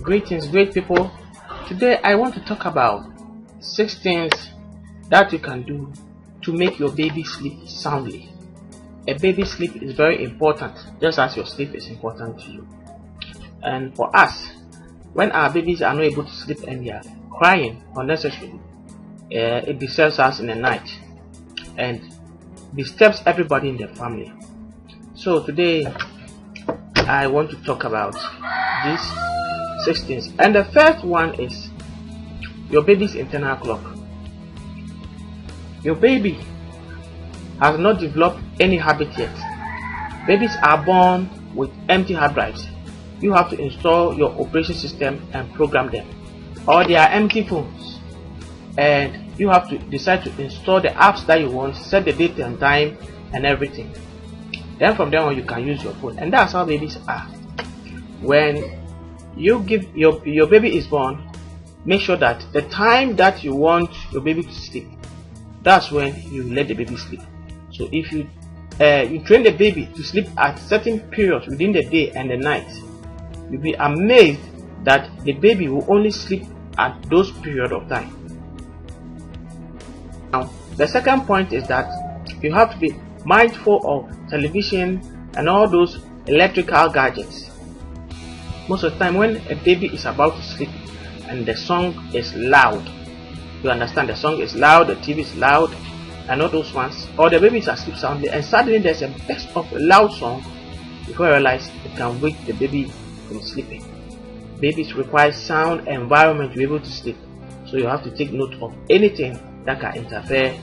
Greetings, great people. Today I want to talk about 6 things that you can do to make your baby sleep soundly. A baby's sleep is very important, just as your sleep is important to you. And for us, when our babies are not able to sleep and they are crying unnecessarily, it disturbs us in the night and disturbs everybody in the family. So today I want to talk about these 6 things. And the first one is your baby's internal clock. Your baby has not developed any habit yet. Babies are born with empty hard drives. You have to install your operation system and program them. Or they are empty phones, and you have to decide to install the apps that you want, set the date and time and everything. Then from there on you can use your phone. And that's how babies are. When you give your baby is born, make sure that the time that you want your baby to sleep, that's when you let the baby sleep. So if you train the baby to sleep at certain periods within the day and the night, you'll be amazed that the baby will only sleep at those periods of time. Now the second point is that you have to be mindful of television and all those electrical gadgets. Most of the time when a baby is about to sleep and the song is loud, you understand, the song is loud, the TV is loud and all those ones, or the baby is asleep soundly and suddenly there's a burst of a loud song, before you realize it can wake the baby from sleeping. Babies require sound environment to be able to sleep, so you have to take note of anything that can interfere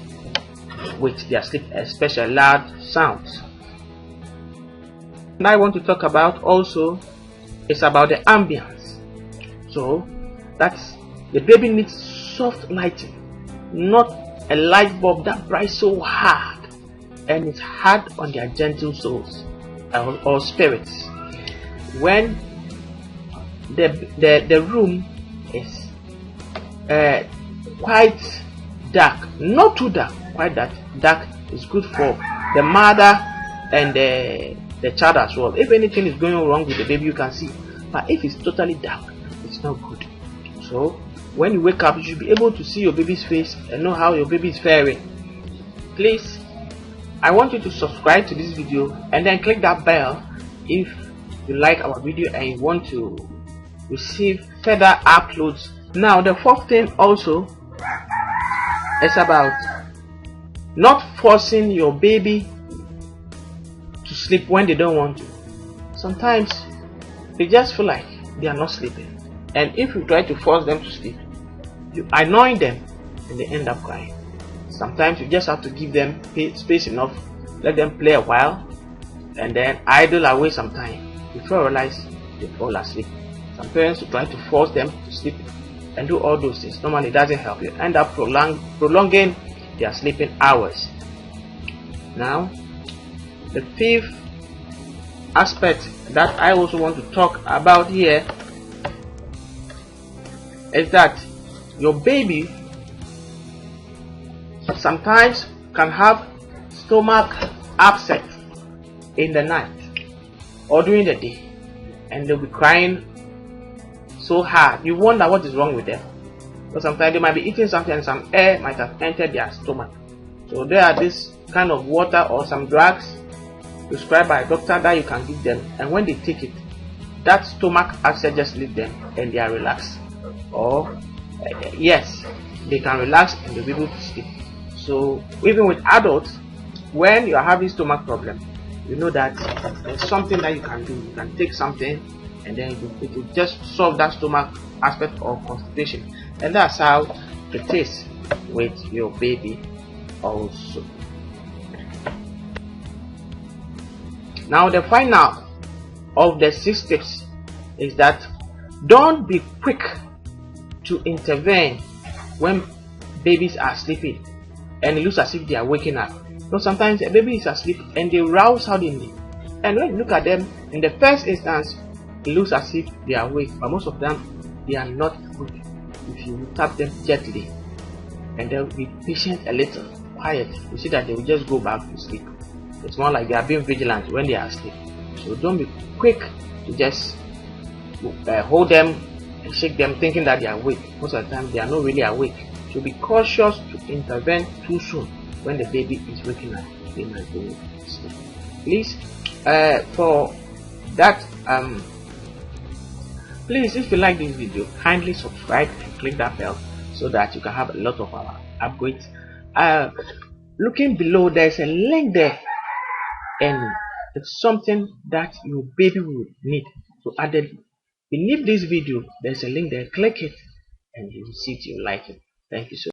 with their sleep, especially loud sounds. And I want to talk about also is about the ambience. So that's the baby needs soft lighting, not a light bulb that brights so hard and it's hard on their gentle souls or spirits. When the room is quite dark, not too dark, quite dark is good for the mother and the child as well. If anything is going wrong with the baby, you can see. But if it's totally dark, it's not good. So when you wake up, you should be able to see your baby's face and know how your baby is faring. Please, I want you to subscribe to this video and then click that bell if you like our video and you want to receive further uploads. Now the fourth thing also is about not forcing your baby to sleep when they don't want to. Sometimes they just feel like they are not sleeping, and if you try to force them to sleep, you annoy them and they end up crying. Sometimes you just have to give them space enough, let them play a while and then idle away some time. Before you realize, they fall asleep. Some parents will try to force them to sleep and do all those things. Normally it doesn't help. You end up prolonging their sleeping hours. Now the fifth aspect that I also want to talk about here is that your baby sometimes can have stomach upset in the night or during the day, and they'll be crying so hard. You wonder what is wrong with them, because sometimes they might be eating something and some air might have entered their stomach. So there are this kind of water or some drugs prescribed by a doctor that you can give them, and when they take it, that stomach upset just leave them and they are relaxed. Or yes, they can relax and they'll be able to sleep. So even with adults, when you are having stomach problem, you know that there's something that you can do. You can take something and then it will just solve that stomach aspect of constipation. And that's how it is with your baby also. Now the final of the 6 tips is that don't be quick to intervene when babies are sleeping and it looks as if they are waking up. So sometimes a baby is asleep and they rouse suddenly, and when you look at them in the first instance, it looks as if they are awake, but most of them they are not good. If you tap them gently and they'll be patient a little, quiet, you see that they will just go back to sleep. It's more like they are being vigilant when they are asleep. So don't be quick to just hold them and shake them thinking that they are awake. Most of the time they are not really awake. So be cautious to intervene too soon when the baby is waking up. They might go to sleep. Please, for that, please, if you like this video, kindly subscribe and click that bell so that you can have a lot of our upgrades. Looking below, there's a link there, and it's something that your baby will need to add it beneath this video. There's a link there, click it and you will see it, you like it. Thank you so much.